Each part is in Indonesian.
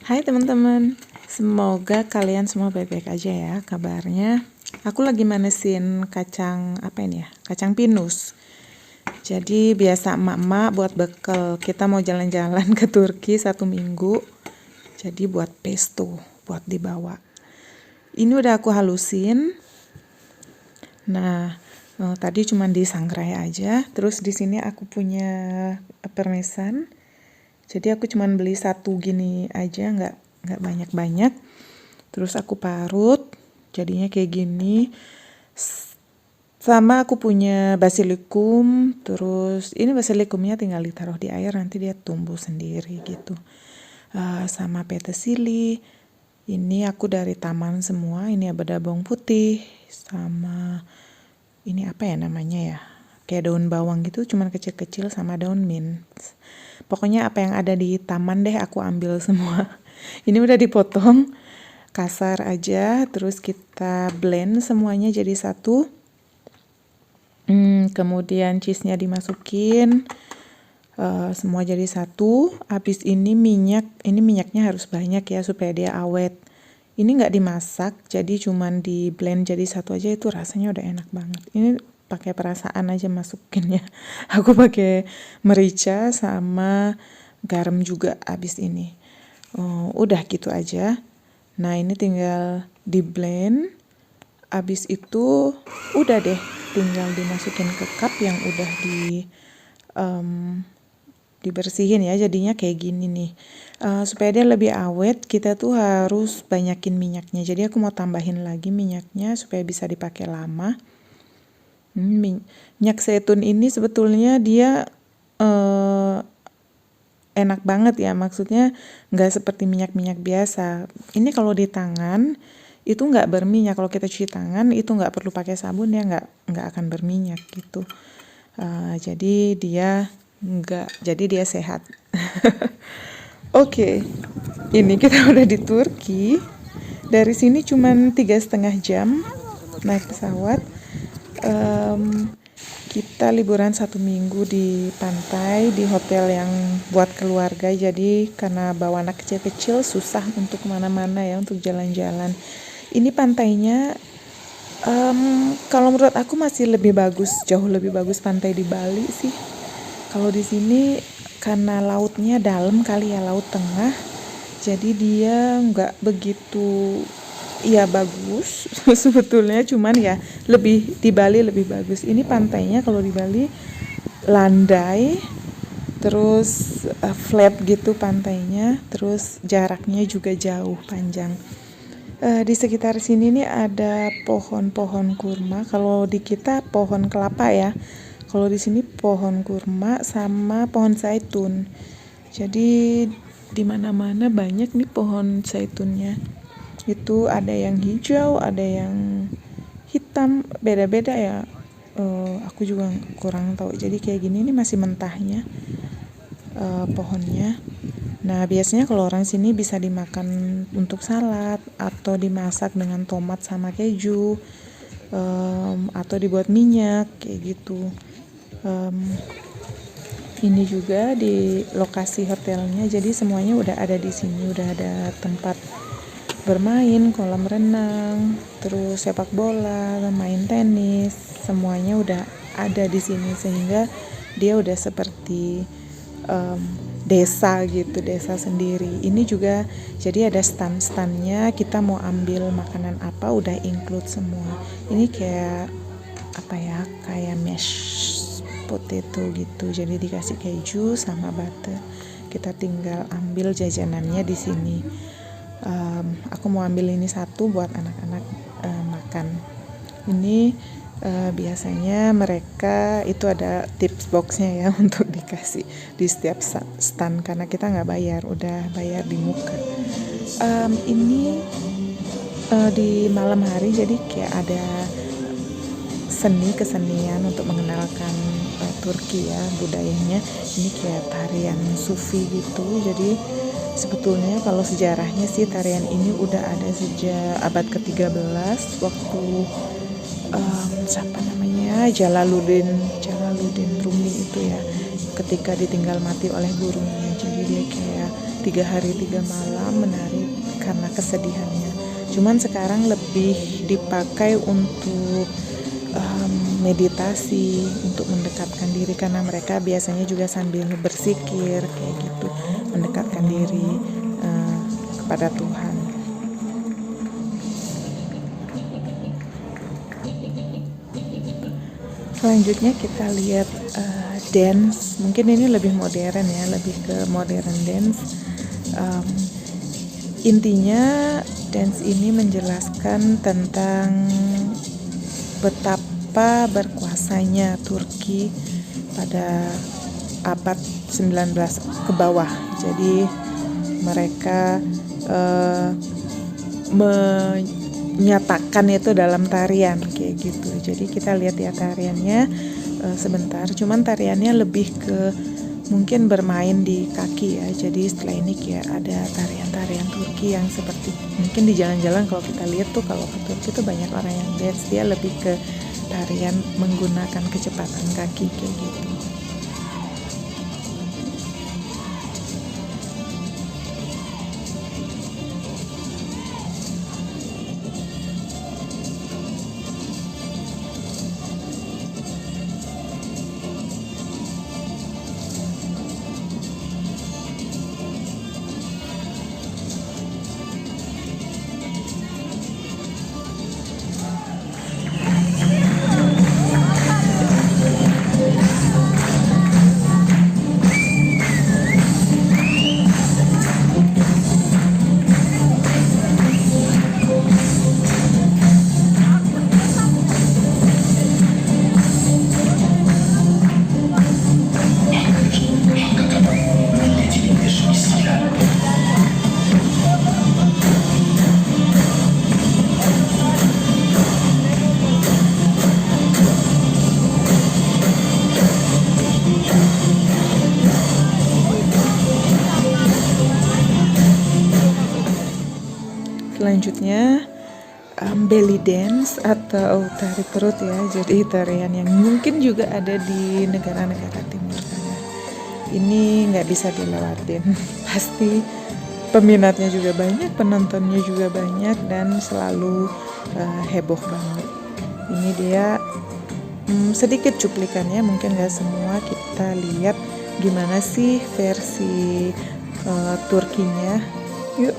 Hai teman-teman, semoga kalian semua baik-baik aja ya kabarnya. Aku lagi manesin kacang kacang pinus. Jadi biasa emak-emak buat bekal. Kita mau jalan-jalan ke Turki 1 minggu. Jadi buat pesto, buat dibawa. Ini udah aku halusin. Nah, tadi cuma disangrai aja. Terus di sini aku punya parmesan. Jadi aku cuman beli 1 gini aja, nggak banyak-banyak. Terus aku parut, jadinya kayak gini. Sama aku punya basilikum, terus ini basilikumnya tinggal ditaruh di air, nanti dia tumbuh sendiri gitu. Sama petersili, ini aku dari taman semua, ini ada bawang putih, sama ini apa ya namanya ya, kayak daun bawang gitu, cuman kecil-kecil, sama daun mint. Pokoknya apa yang ada di taman deh aku ambil semua. Ini udah dipotong kasar aja, terus kita blend semuanya jadi satu. Kemudian cheese-nya dimasukin, semua jadi satu. Habis ini minyaknya harus banyak ya supaya dia awet. Ini nggak dimasak, jadi cuman di blend jadi satu aja, itu rasanya udah enak banget. Ini pakai perasaan aja masukinnya. Aku pakai merica sama garam juga abis ini. Udah gitu aja. Nah ini tinggal di blend. Abis itu udah deh, tinggal dimasukin ke cup yang udah dibersihin ya, jadinya kayak gini nih. Supaya dia lebih awet, kita tuh harus banyakin minyaknya. Jadi aku mau tambahin lagi minyaknya supaya bisa dipakai lama. Minyak zaitun ini sebetulnya dia enak banget ya, maksudnya nggak seperti minyak-minyak biasa. Ini kalau di tangan itu nggak berminyak. Kalau kita cuci tangan itu nggak perlu pakai sabun, ya nggak akan berminyak gitu. Jadi dia sehat. Oke, ini kita udah di Turki. Dari sini cuman 3,5 jam naik pesawat. Kita liburan 1 minggu di pantai, di hotel yang buat keluarga. Jadi karena bawa anak kecil-kecil susah untuk kemana-mana ya, untuk jalan-jalan. Ini pantainya kalau menurut aku masih lebih bagus, jauh lebih bagus pantai di Bali sih. Kalau di sini karena lautnya dalam kali ya, laut tengah, jadi dia nggak begitu, ya bagus sebetulnya, cuman ya lebih di Bali lebih bagus. Ini pantainya kalau di Bali landai, terus flat gitu pantainya, terus jaraknya juga jauh panjang. Di sekitar sini nih ada pohon-pohon kurma. Kalau di kita pohon kelapa ya. Kalau di sini pohon kurma sama pohon zaitun. Jadi di mana-mana banyak nih pohon zaitunnya. Itu ada yang hijau, ada yang hitam, beda-beda ya. Aku juga kurang tahu. Jadi kayak gini nih masih mentahnya pohonnya. Nah biasanya kalau orang sini bisa dimakan untuk salad, atau dimasak dengan tomat sama keju, atau dibuat minyak kayak gitu. Ini juga di lokasi hotelnya, jadi semuanya udah ada di sini. Udah ada tempat bermain, kolam renang, terus sepak bola, main tenis, semuanya udah ada di sini, sehingga dia udah seperti desa gitu, desa sendiri. Ini juga jadi ada stand-standnya, kita mau ambil makanan apa udah include semua. Ini kayak kayak mashed potato gitu, jadi dikasih keju sama butter. Kita tinggal ambil jajanannya di sini. Aku mau ambil ini satu buat anak-anak makan. Ini biasanya mereka itu ada tips boxnya ya untuk dikasih di setiap stand, karena kita nggak bayar, udah bayar di muka. Ini di malam hari, jadi kayak ada kesenian untuk mengenalkan Turki ya, budayanya. Ini kayak tarian sufi gitu. Jadi sebetulnya kalau sejarahnya sih tarian ini udah ada sejak abad ke-13, waktu siapa namanya, Jalaluddin Rumi itu ya, ketika ditinggal mati oleh gurunya. Jadi dia kayak 3 hari 3 malam menari karena kesedihannya. Cuman sekarang lebih dipakai untuk meditasi, untuk mendekatkan diri, karena mereka biasanya juga sambil berzikir kayak gitu, mendekatkan diri kepada Tuhan. Selanjutnya kita lihat dance. Mungkin ini lebih modern ya, lebih ke modern dance. Intinya dance ini menjelaskan tentang betapa berkuasanya Turki pada abad 19 ke bawah. Jadi mereka menyatakan itu dalam tarian kayak gitu. Jadi kita lihat ya tariannya sebentar. Cuman tariannya lebih ke mungkin bermain di kaki ya. Jadi setelah ini kayak ada tarian-tarian Turki yang seperti mungkin di jalan-jalan kalau kita lihat tuh, kalau ke Turki tuh banyak orang yang dance, dia lebih ke tarian menggunakan kecepatan kaki kayak gitu. Selanjutnya belly dance atau tari perut ya. Jadi tarian yang mungkin juga ada di negara-negara Timur Tengah. Ini nggak bisa dilewatin. Pasti peminatnya juga banyak, penontonnya juga banyak, dan selalu heboh banget. Ini dia sedikit cuplikannya, mungkin nggak semua. Kita lihat gimana sih versi Turkinya. Yuk.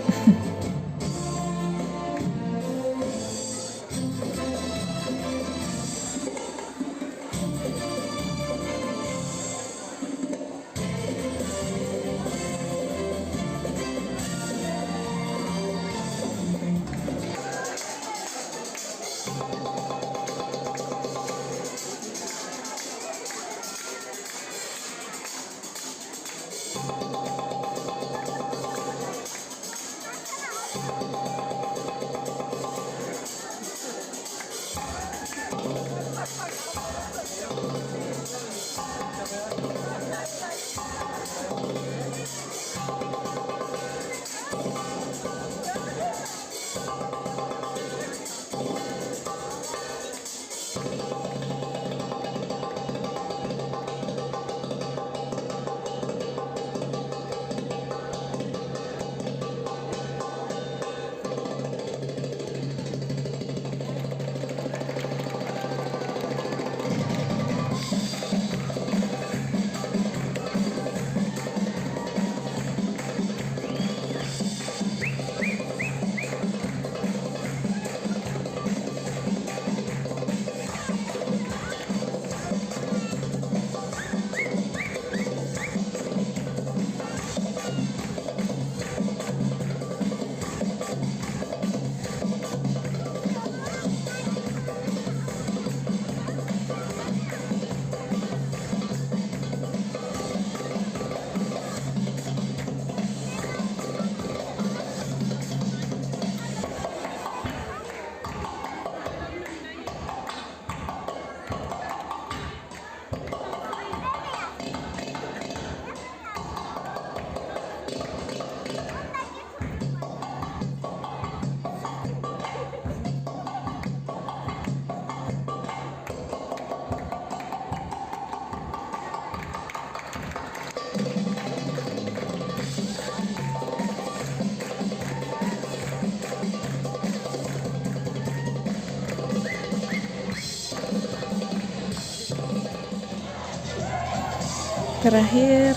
Terakhir,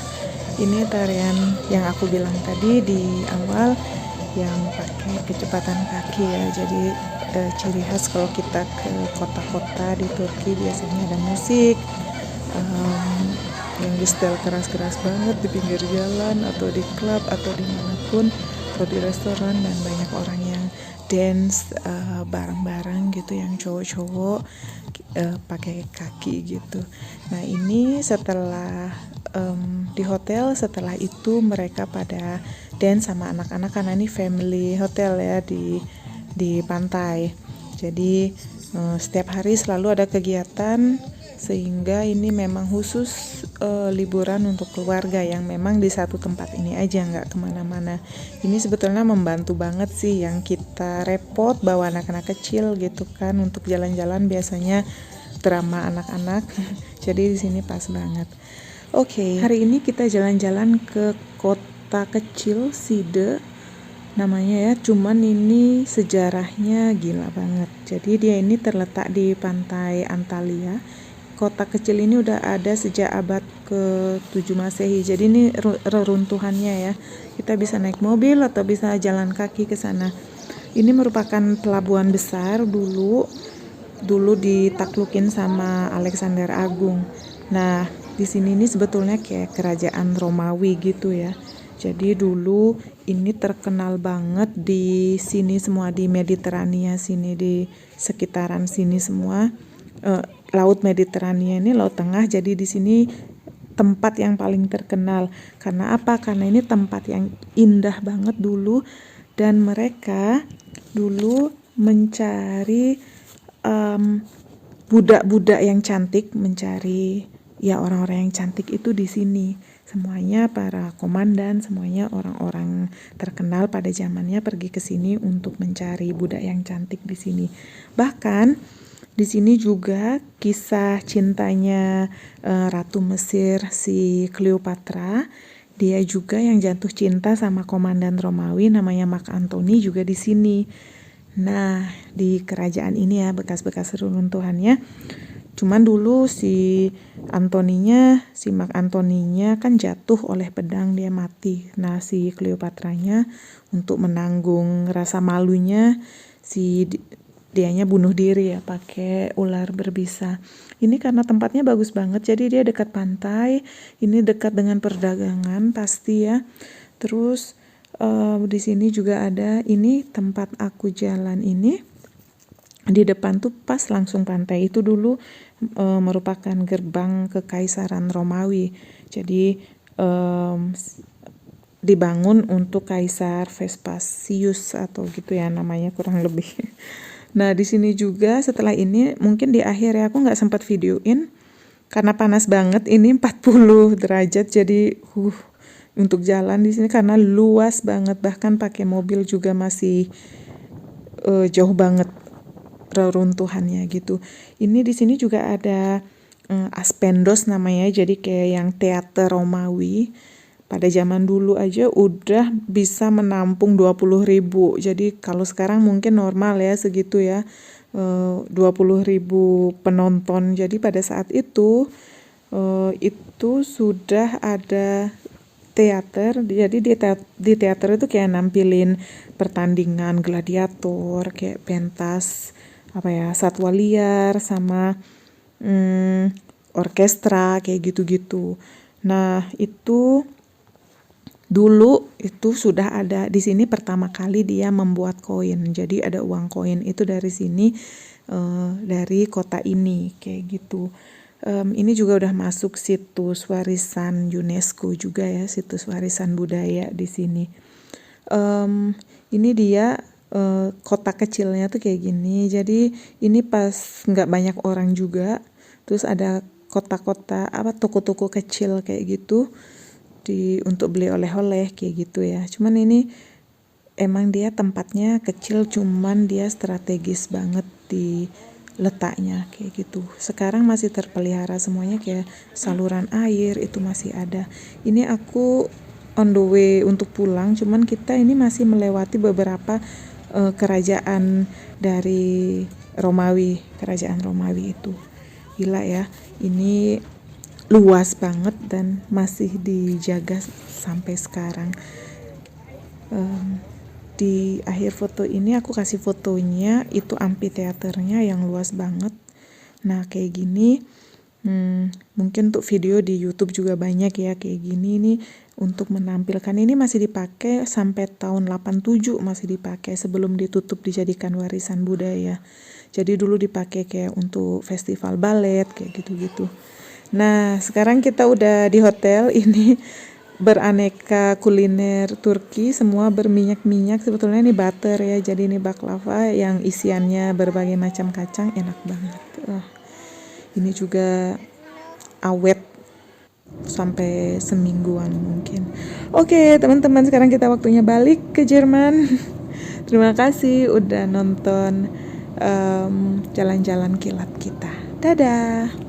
ini tarian yang aku bilang tadi di awal yang pakai kecepatan kaki ya. Jadi ciri khas kalau kita ke kota-kota di Turki biasanya ada musik yang di setel keras-keras banget di pinggir jalan atau di klub atau dimanapun, atau di restoran, dan banyak orang yang dance bareng-bareng gitu, yang cowok-cowok pakai kaki gitu. Nah ini setelah di hotel, setelah itu mereka pada dance sama anak-anak karena ini family hotel ya di pantai. Jadi setiap hari selalu ada kegiatan, sehingga ini memang khusus liburan untuk keluarga yang memang di satu tempat ini aja, nggak kemana-mana. Ini sebetulnya membantu banget sih yang kita repot bawa anak-anak kecil gitu kan untuk jalan-jalan, biasanya drama anak-anak. Jadi di sini pas banget. Oke, hari ini kita jalan-jalan ke kota kecil Side namanya ya, cuman ini sejarahnya gila banget. Jadi dia ini terletak di pantai Antalya. Kota kecil ini udah ada sejak abad ke-7 Masehi. Jadi ini reruntuhannya ya. Kita bisa naik mobil atau bisa jalan kaki ke sana. Ini merupakan pelabuhan besar dulu ditaklukin sama Alexander Agung. Nah, di sini ini sebetulnya kayak kerajaan Romawi gitu ya. Jadi dulu ini terkenal banget di sini semua, di Mediterania sini, di sekitaran sini semua. Laut Mediterania ini laut tengah, jadi di sini tempat yang paling terkenal. Karena apa? Karena ini tempat yang indah banget dulu, dan mereka dulu mencari budak-budak yang cantik, mencari ya orang-orang yang cantik itu di sini. Semuanya para komandan, semuanya orang-orang terkenal pada zamannya pergi ke sini untuk mencari budak yang cantik di sini. Bahkan di sini juga kisah cintanya Ratu Mesir si Cleopatra, dia juga yang jatuh cinta sama komandan Romawi namanya Mark Antony juga di sini. Nah, di kerajaan ini ya bekas-bekas reruntuhannya. Cuman dulu si Mark Antoninya kan jatuh oleh pedang, dia mati. Nah, si Cleopatranya untuk menanggung rasa malunya dianya bunuh diri ya pakai ular berbisa. Ini karena tempatnya bagus banget, jadi dia dekat pantai, ini dekat dengan perdagangan pasti ya. Terus di sini juga ada ini tempat aku jalan ini. Di depan tuh pas langsung pantai, itu dulu merupakan gerbang kekaisaran Romawi. Jadi dibangun untuk Kaisar Vespasius atau gitu ya namanya kurang lebih. Nah di sini juga setelah ini mungkin di akhir ya, aku nggak sempat videoin karena panas banget, ini 40 derajat, jadi untuk jalan di sini karena luas banget, bahkan pakai mobil juga masih jauh banget reruntuhannya gitu. Ini di sini juga ada Aspendos namanya, jadi kayak yang teater Romawi. Pada zaman dulu aja udah bisa menampung 20.000. Jadi kalau sekarang mungkin normal ya segitu ya, 20.000 penonton. Jadi pada saat itu sudah ada teater. Jadi di teater itu kayak nampilin pertandingan gladiator, kayak pentas satwa liar sama orkestra kayak gitu-gitu. Nah itu dulu itu sudah ada di sini pertama kali dia membuat koin. Jadi ada uang koin itu dari sini, dari kota ini kayak gitu. Ini juga udah masuk situs warisan UNESCO juga ya, situs warisan budaya di sini. Ini dia kota kecilnya tuh kayak gini. Jadi ini pas nggak banyak orang juga. Terus ada kota-kota toko-toko kecil kayak gitu untuk beli oleh-oleh kayak gitu ya. Cuman ini emang dia tempatnya kecil, cuman dia strategis banget di letaknya kayak gitu. Sekarang masih terpelihara semuanya, kayak saluran air itu masih ada. Ini aku on the way untuk pulang, cuman kita ini masih melewati beberapa kerajaan dari Romawi, kerajaan Romawi itu. Gila ya, ini luas banget dan masih dijaga sampai sekarang. Di akhir foto ini aku kasih fotonya, itu amphitheaternya yang luas banget. Nah kayak gini, mungkin untuk video di YouTube juga banyak ya kayak gini nih. Untuk menampilkan ini masih dipakai sampai tahun 87 masih dipakai sebelum ditutup dijadikan warisan budaya. Jadi dulu dipakai kayak untuk festival balet kayak gitu-gitu. Nah sekarang kita udah di hotel ini, beraneka kuliner Turki, semua berminyak-minyak. Sebetulnya ini butter ya, jadi ini baklava yang isiannya berbagai macam kacang, enak banget. Ini juga awet sampai semingguan mungkin. Oke teman-teman, sekarang kita waktunya balik ke Jerman. Terima kasih udah nonton jalan-jalan kilat kita. Dadah.